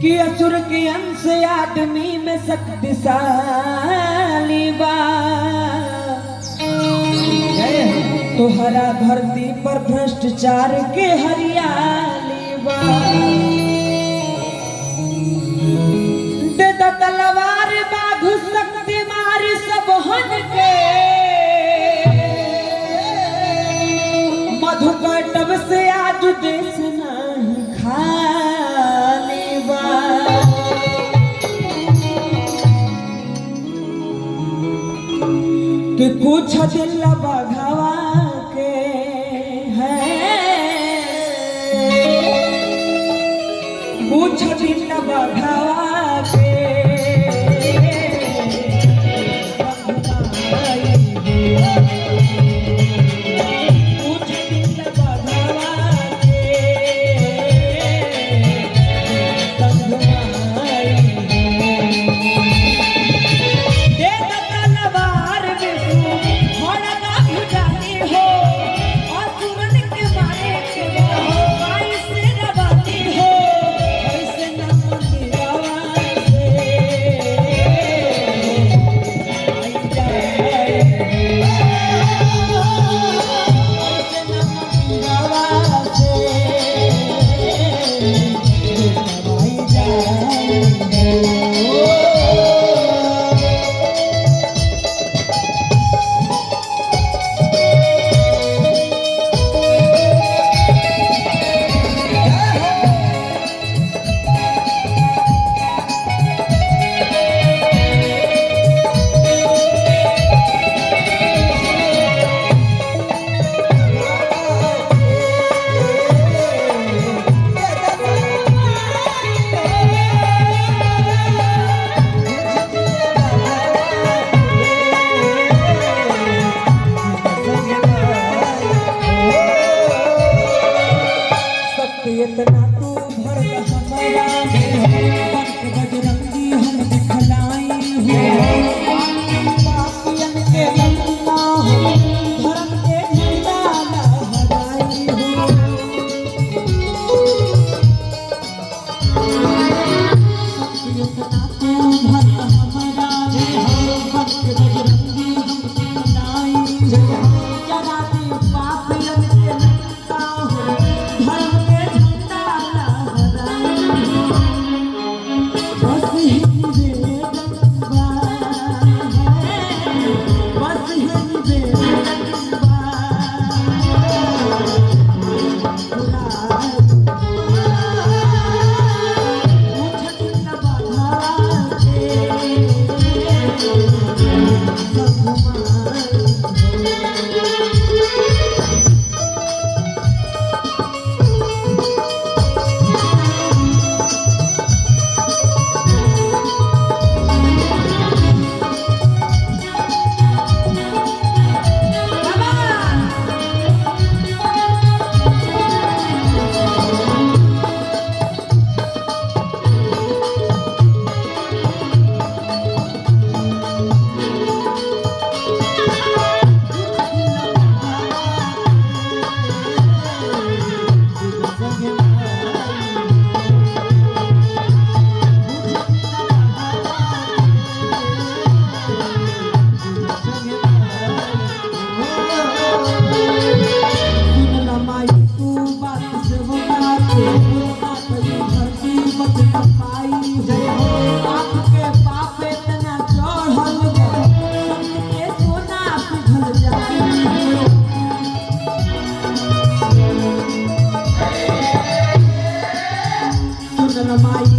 कि असुर के अंश आदमी में शक्तिशाली बा। तोहरा धरती पर भ्रष्टाचार के हरियाली बा। दे द तलवार बाघ शक्ति मारी सब हन के। मधुकटब से आज देश नहीं खाली बा। कि कुछ दिल बघवा के है, कुछ दिल बघवा के इतना तू भर हमारा बजरंगी हम दिखलाई हो। पापियन के लंका हो, धर्म के झंडा लहराई हो। इतना तू भर हमारा बजरंगी हम दिखलाई हो। जरा दी पापियन के लंका हो, धर्म माई